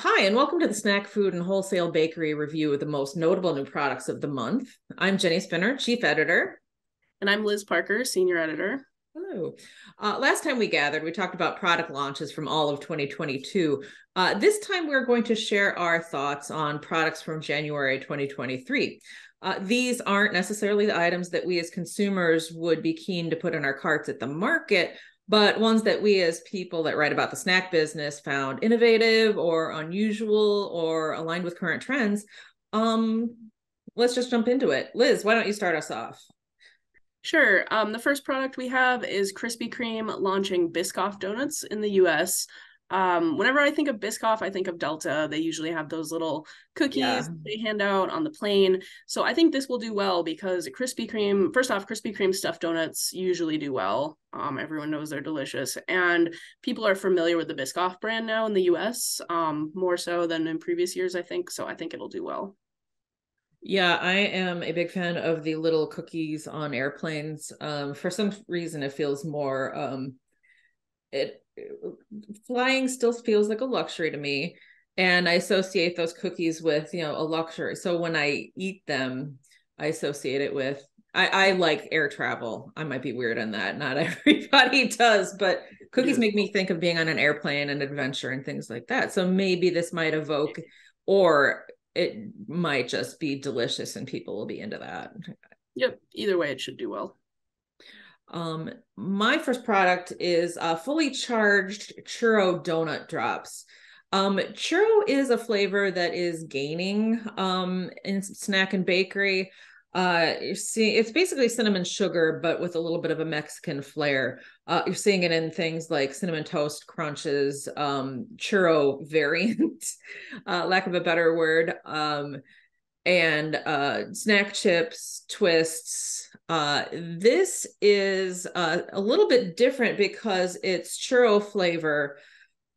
Hi, and welcome to the Snack Food and Wholesale Bakery review of the most notable new products of the month. I'm Jenny Spinner, Chief Editor. And I'm Liz Parker, Senior Editor. Hello. Last time we gathered, we talked about product launches from all of 2022. This time, we're going to share our thoughts on products from January 2023. These aren't necessarily the items that we as consumers would be keen to put in our carts at the market, but ones that we as people that write about the snack business found innovative or unusual or aligned with current trends. Let's just jump into it. Liz, why don't you start us off? Sure. The first product we have is Krispy Kreme launching Biscoff donuts in the US. Whenever I think of Biscoff, I think of Delta. They usually have those little Yeah. cookies they hand out on the plane. So I think this will do well because Krispy Kreme, first off, Krispy Kreme stuffed donuts usually do well. Everyone knows they're delicious. And people are familiar with the Biscoff brand now in the US, more so than in previous years, I think. So I think it'll do well. Yeah, I am a big fan of the little cookies on airplanes. For some reason, it feels more it flying still feels like a luxury to me, and I associate those cookies with a luxury. So when I eat them, I associate it with I like air travel. I might be weird on that. Not everybody does, but cookies Do. make me think of being on an airplane and adventure and things like that. So maybe this might evoke, or it might just be delicious and people will be into that. Yep. Either way, it should do well. My first product is fully charged churro donut drops. Churro is a flavor that is gaining in snack and bakery. You see, it's basically cinnamon sugar, but with a little bit of a Mexican flair. You're seeing it in things like cinnamon toast crunches, churro variant, lack of a better word, and snack chips, twists. This is a little bit different because it's churro flavor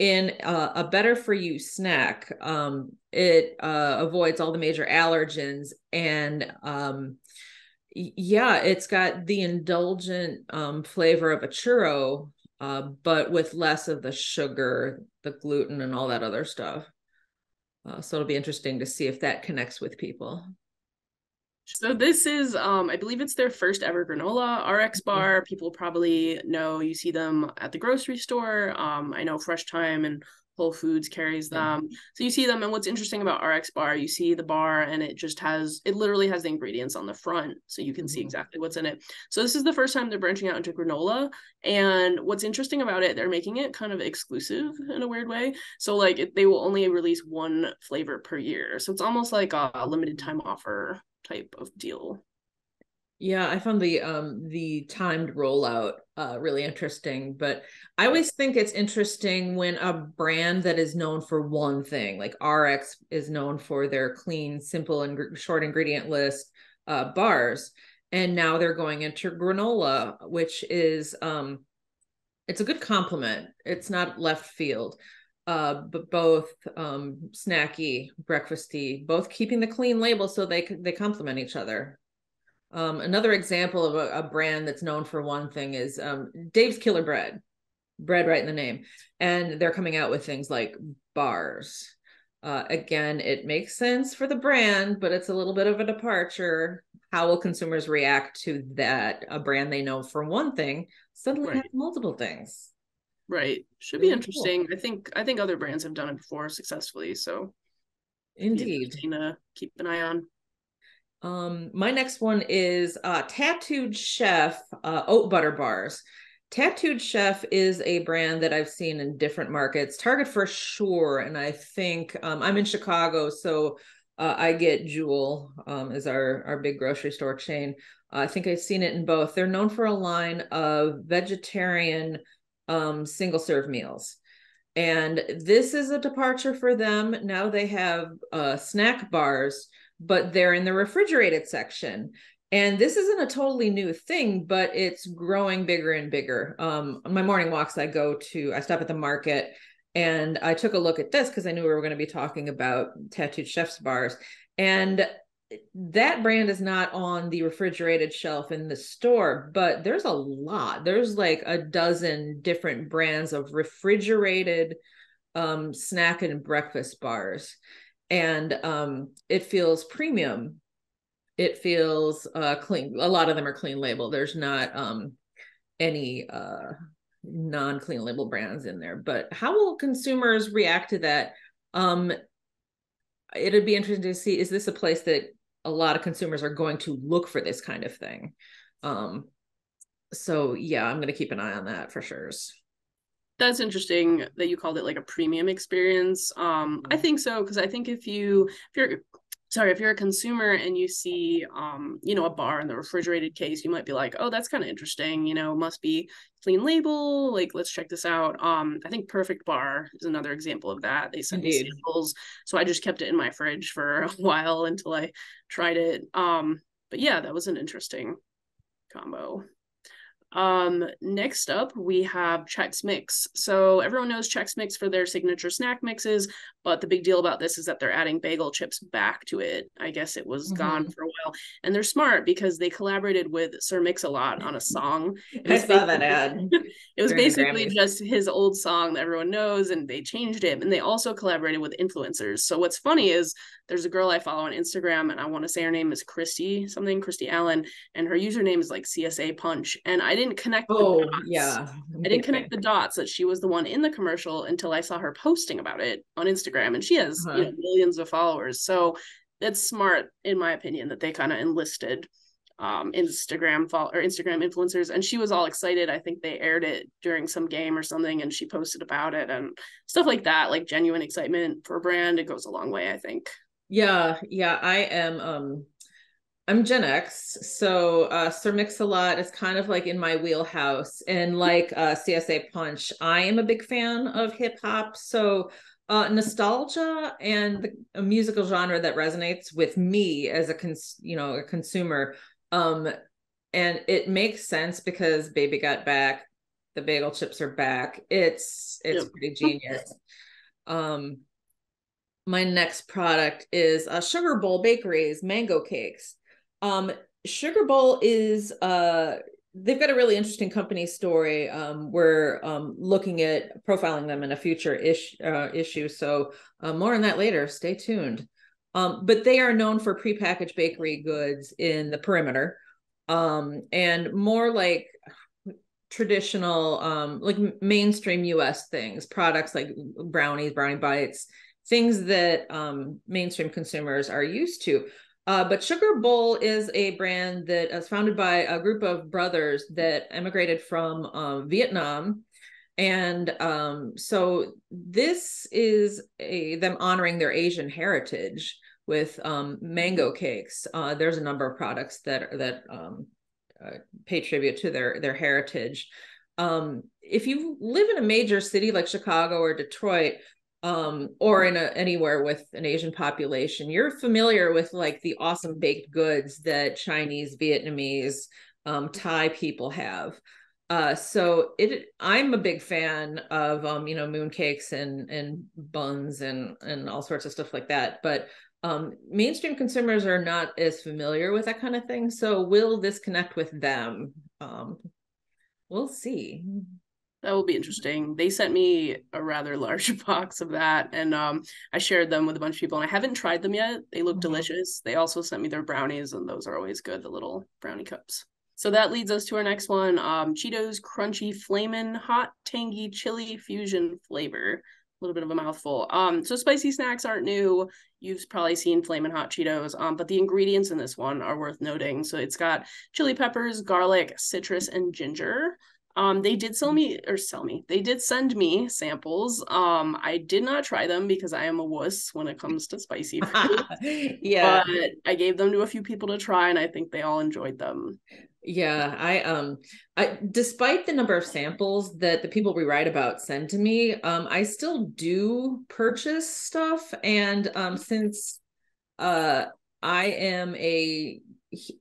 in a better for you snack. It avoids all the major allergens, and yeah, it's got the indulgent flavor of a churro, but with less of the sugar, the gluten, and all that other stuff. So it'll be interesting to see if that connects with people. So this is, I believe it's their first ever granola RX bar. People probably know you see them at the grocery store. I know Fresh Time and Whole Foods carries Yeah. them. So you see them, and what's interesting about RX bar, you see the bar, and it literally has the ingredients on the front, so you can see Mhm. exactly what's in it. So this is the first time they're branching out into granola, and what's interesting about it, they're making it kind of exclusive in a weird way. So they will only release one flavor per year. So it's almost like a limited time offer type of deal. Yeah, I found the timed rollout really interesting, but I always think it's interesting when a brand that is known for one thing, like RX is known for their clean, simple, and short ingredient list bars, and now they're going into granola, which is it's a good compliment. It's not left field. But both snacky, breakfasty, both keeping the clean label so they complement each other. Another example of a brand that's known for one thing is Dave's Killer Bread, bread right in the name. And they're coming out with things like bars. Again, it makes sense for the brand, but it's a little bit of a departure. How will consumers react to that? A brand they know for one thing suddenly has Right. multiple things. Right. Should be Really cool. interesting. I think other brands have done it before successfully, so should be Indeed. interesting to keep an eye on. My next one is Tattooed Chef oat butter bars. Tattooed Chef is a brand that I've seen in different markets, Target for sure, and I think I'm in Chicago, so I get Jewel as our big grocery store chain. I think I've seen it in both. They're known for a line of vegetarian single serve meals. And this is a departure for them. Now they have snack bars, but they're in the refrigerated section. And this isn't a totally new thing, but it's growing bigger and bigger. On my morning walks, I stop at the market, and I took a look at this because I knew we were going to be talking about Tattooed Chef's bars. And that brand is not on the refrigerated shelf in the store, but there's a lot. There's like a dozen different brands of refrigerated snack and breakfast bars, and it feels premium. It feels clean. A lot of them are clean label. There's not any non-clean label brands in there. But how will consumers react to that? It'd be interesting to see, is this a place that a lot of consumers are going to look for this kind of thing? So yeah, I'm going to keep an eye on that for sure. That's interesting that you called it like a premium experience. I think so, because I think if you're a consumer and you see a bar in the refrigerated case, you might be like, oh, that's kind of interesting, must be clean label, like let's check this out. I think Perfect Bar is another example of that. They sent me Indeed. samples, so I just kept it in my fridge for a while until I tried it. But yeah, that was an interesting combo. Next up we have Chex Mix. So everyone knows Chex Mix for their signature snack mixes, but the big deal about this is that they're adding bagel chips back to it. I guess it was gone for a while, and they're smart because they collaborated with Sir Mix-a-Lot on a song. I saw that ad It was during the basically Grammys. just his old song that everyone knows, and they changed it. And they also collaborated with influencers. So what's funny is there's a girl I follow on Instagram, and I want to say her name is Christy Allen, and her username is like CSA Punch. And I didn't connect the Oh dots. yeah, I didn't connect the dots that she was the one in the commercial until I saw her posting about it on Instagram, and she has millions of followers. So that's smart, in my opinion, that they kind of enlisted Instagram influencers, and she was all excited. I think they aired it during some game or something, and she posted about it and stuff like that. Like genuine excitement for a brand, it goes a long way, I think. Yeah, I am I'm Gen X, so Sir Mix-a-Lot is kind of like in my wheelhouse. And like CSA Punch, I am a big fan of hip hop. So nostalgia and a musical genre that resonates with me as a consumer. Um, and it makes sense because Baby Got Back, the bagel chips are back. It's Yep. pretty genius. Um, my next product is Sugar Bowl Bakery's mango cakes. Um, Sugar Bowl is they've got a really interesting company story. We're looking at profiling them in a future issue. So more on that later. Stay tuned. But they are known for prepackaged bakery goods in the perimeter, and more like traditional, like mainstream US things, products like brownies, brownie bites, things that mainstream consumers are used to. But Sugar Bowl is a brand that is founded by a group of brothers that emigrated from Vietnam. And so this is them honoring their Asian heritage with mango cakes. There's a number of products that pay tribute to their heritage. If you live in a major city like Chicago or Detroit, or in anywhere with an Asian population, you're familiar with like the awesome baked goods that Chinese, Vietnamese, Thai people have. I'm a big fan of mooncakes and buns and all sorts of stuff like that. But mainstream consumers are not as familiar with that kind of thing. So will this connect with them? We'll see. That will be interesting. They sent me a rather large box of that, and I shared them with a bunch of people, and I haven't tried them yet. They look delicious. They also sent me their brownies, and those are always good, the little brownie cups. So that leads us to our next one, Cheetos Crunchy Flamin' Hot Tangy Chili Fusion Flavor. A little bit of a mouthful. So spicy snacks aren't new. You've probably seen Flamin' Hot Cheetos, but the ingredients in this one are worth noting. So it's got chili peppers, garlic, citrus, and ginger. They did they did send me samples. I did not try them because I am a wuss when it comes to spicy food. Yeah. But I gave them to a few people to try, and I think they all enjoyed them. Yeah, I despite the number of samples that the people we write about send to me, I still do purchase stuff. And since uh I am a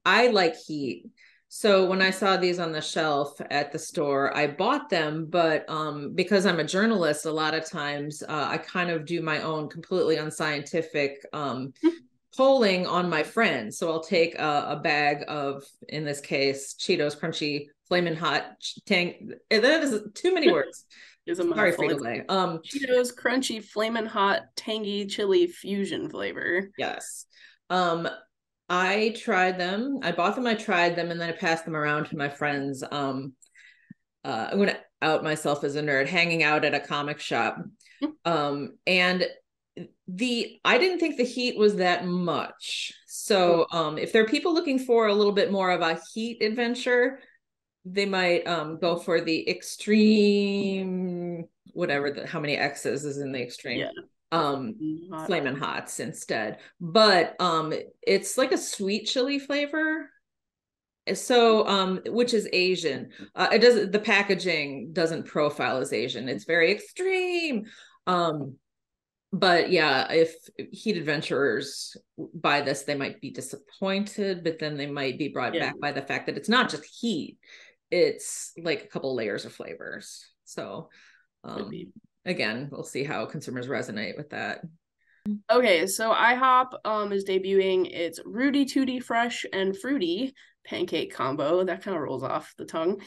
I like heat. So when I saw these on the shelf at the store, I bought them, but because I'm a journalist, a lot of times I kind of do my own completely unscientific polling on my friends. So I'll take a bag of, in this case, Cheetos Crunchy Flamin' Hot Tang. That is too many words. is a Sorry, mouthful. It's Frito-Lay. Cheetos crunchy flamin' hot tangy chili fusion flavor. Yes. I tried them. I bought them, I tried them, and then I passed them around to my friends. I'm gonna out myself as a nerd, hanging out at a comic shop. And I didn't think the heat was that much. So if there are people looking for a little bit more of a heat adventure, they might go for the extreme, whatever how many X's is in the extreme. Yeah. Flamin' Hots instead. But it's like a sweet chili flavor. So which is Asian. It doesn't, the packaging doesn't profile as Asian. It's very extreme. But yeah, if heat adventurers buy this, they might be disappointed, but then they might be brought back by the fact that it's not just heat, it's like a couple layers of flavors. So again, we'll see how consumers resonate with that. Okay, so IHOP is debuting its Rudy Tooty Fresh and Fruity pancake combo. That kind of rolls off the tongue.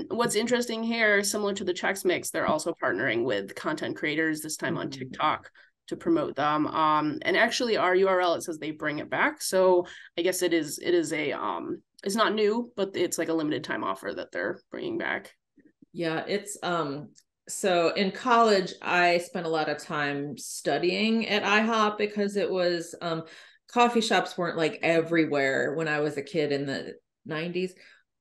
What's interesting here, similar to the Chex Mix, they're also partnering with content creators, this time on TikTok, to promote them. And actually our URL, it says they bring it back. So I guess it is a it's not new, but it's like a limited time offer that they're bringing back. Yeah, it's so in college I spent a lot of time studying at IHOP because it was coffee shops weren't like everywhere when I was a kid in the 90s.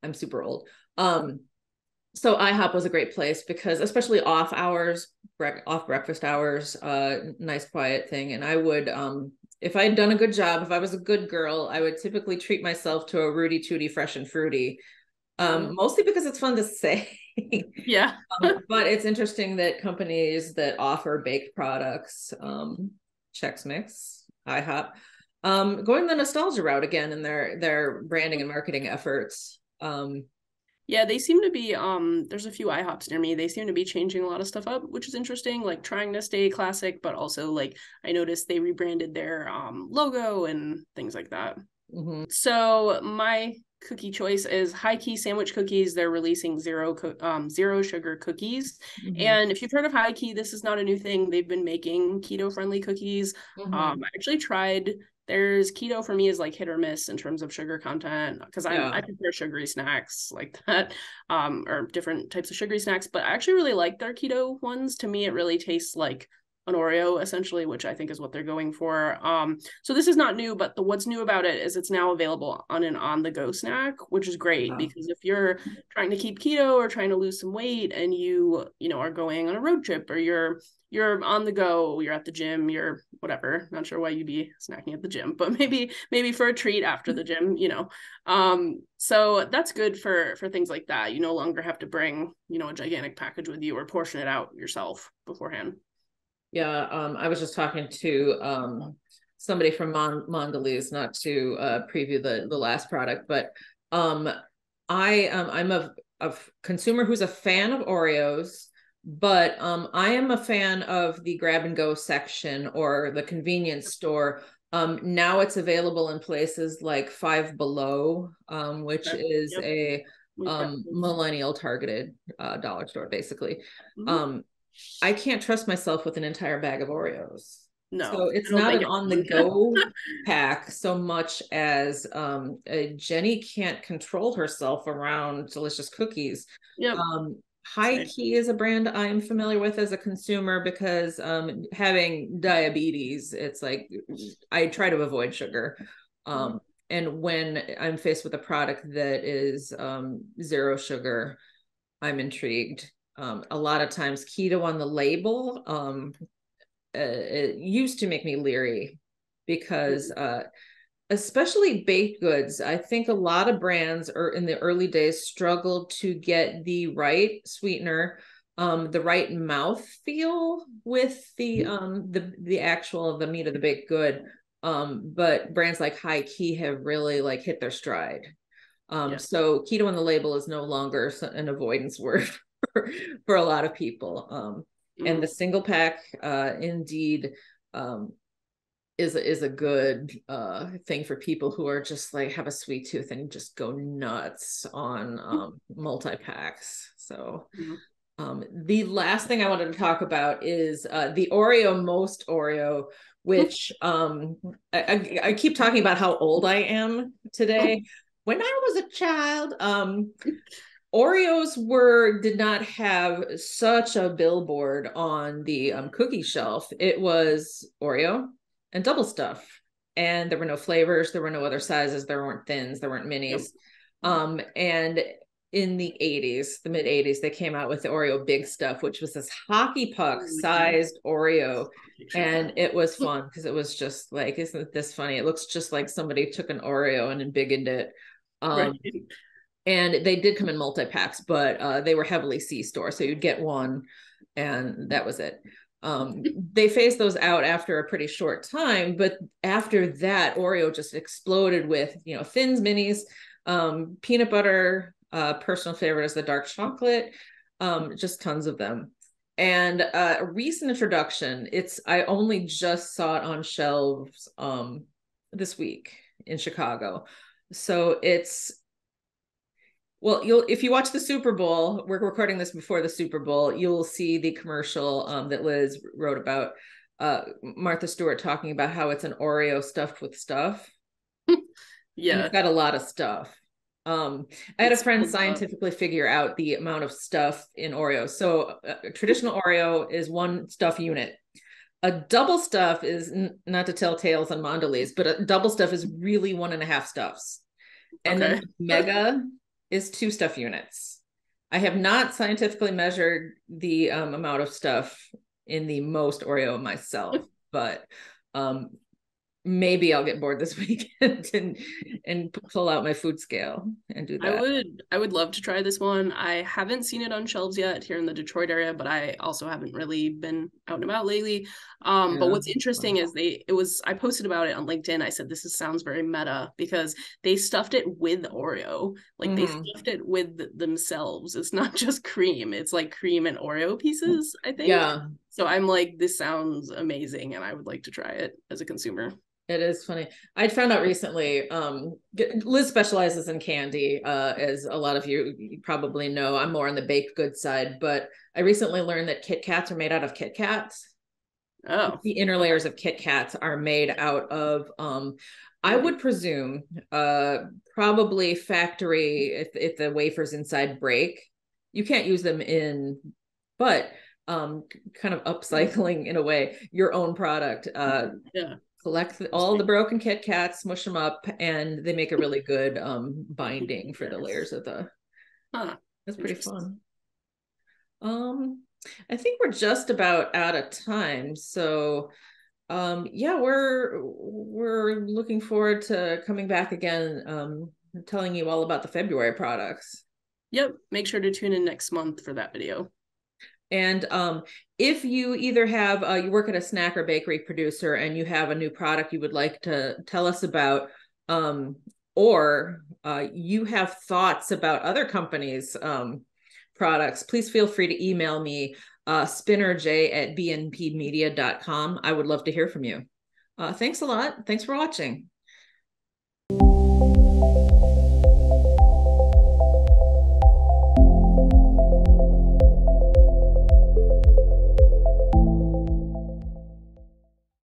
I'm super old. So IHOP was a great place because especially off hours, off breakfast hours, nice quiet thing. And I would if I had done a good job, if I was a good girl, I would typically treat myself to a Rudy Tooty Fresh and Fruity. Mostly because it's fun to say. Yeah. But it's interesting that companies that offer baked products, Chex Mix, IHOP, going the nostalgia route again in their branding and marketing efforts. Yeah, they seem to be there's a few IHOPs near me. They seem to be changing a lot of stuff up, which is interesting, like trying to stay classic, but also like I noticed they rebranded their logo and things like that. So my cookie choice is High Key Sandwich Cookies. They're releasing zero sugar cookies. And if you've heard of High Key, this is not a new thing. They've been making keto friendly cookies. I actually tried. There's keto for me is like hit or miss in terms of sugar content because I prefer sugary snacks like that, or different types of sugary snacks. But I actually really like their keto ones. To me, it really tastes like an Oreo essentially, which I think is what they're going for. So this is not new, but what's new about it is it's now available on an on-the-go snack, which is great because if you're trying to keep keto or trying to lose some weight and you know are going on a road trip or you're on the go, you're at the gym, you're whatever, not sure why you'd be snacking at the gym, but maybe for a treat after the gym, you know. So that's good for things like that. You no longer have to bring, you know, a gigantic package with you or portion it out yourself beforehand. Yeah, I was just talking to somebody from Mondelez, not to preview the last product, but I'm a consumer who's a fan of Oreos, but I am a fan of the grab and go section or the convenience store. Now it's available in places like Five Below, which is a millennial targeted dollar store, basically. I can't trust myself with an entire bag of Oreos. No, so it's not an on the go pack so much as Jenni can't control herself around delicious cookies. High Key is a brand I'm familiar with as a consumer because having diabetes, it's like I try to avoid sugar. And when I'm faced with a product that is zero sugar, I'm intrigued. A lot of times keto on the label it used to make me leery because especially baked goods, I think a lot of brands are in the early days struggled to get the right sweetener, the right mouth feel with the actual the meat of the baked good. But brands like High Key have really like hit their stride. So keto on the label is no longer an avoidance word for a lot of people. And the single pack indeed is a good thing for people who are just like have a sweet tooth and just go nuts on multi-packs. So The last thing I wanted to talk about is the Oreo Most Oreo, which I keep talking about how old I am today. When I was a child, Oreos did not have such a billboard on the cookie shelf. It was Oreo and double stuff, and there were no flavors, there were no other sizes, there weren't thins, there weren't minis. And in the 80s, the mid 80s, they came out with the Oreo Big Stuff, which was this hockey puck sized Oreo. And it was fun because it was just like, isn't this funny? It looks just like somebody took an Oreo and embiggened it. Right. And they did come in multi-packs, but they were heavily C-store. So you'd get one and that was it. They phased those out after a pretty short time, but after that, Oreo just exploded with, thins, minis, peanut butter, personal favorite is the dark chocolate, just tons of them. And a recent introduction, I only just saw it on shelves this week in Chicago. So if you watch the Super Bowl, we're recording this before the Super Bowl, you'll see the commercial that Liz wrote about Martha Stewart talking about how it's an Oreo stuffed with stuff. Yeah. And it's got a lot of stuff. I had a friend scientifically figure out the amount of stuff in Oreo. So a traditional Oreo is one stuff unit. A double stuff is, not to tell tales on Mondelez, but a double stuff is really 1.5 stuffs. And then mega is 2 stuff units. I have not scientifically measured the amount of stuff in the most Oreo myself, but maybe I'll get bored this weekend and pull out my food scale and do that. I would love to try this one. I haven't seen it on shelves yet here in the Detroit area, but I also haven't really been out and about lately. But what's interesting is I posted about it on LinkedIn. I said sounds very meta because they stuffed it with Oreo. Like they stuffed it with themselves. It's not just cream. It's like cream and Oreo pieces, I think. Yeah. So I'm like, this sounds amazing and I would like to try it as a consumer. It is funny. I found out recently, Liz specializes in candy, as a lot of you probably know. I'm more on the baked goods side, but I recently learned that Kit Kats are made out of Kit Kats. Oh. The inner layers of Kit Kats are made out of, I would presume, probably factory, if the wafers inside break. You can't use them but kind of upcycling in a way, your own product. Yeah. Collect all the broken Kit Kats, smush them up, and they make a really good binding for the layers of the. That's pretty fun. I think we're just about out of time, so yeah, we're looking forward to coming back again, telling you all about the February products. Yep, make sure to tune in next month for that video. And if you either have, you work at a snack or bakery producer and you have a new product you would like to tell us about, or you have thoughts about other companies' products, please feel free to email me, spinnerj@bnpmedia.com. I would love to hear from you. Thanks a lot. Thanks for watching.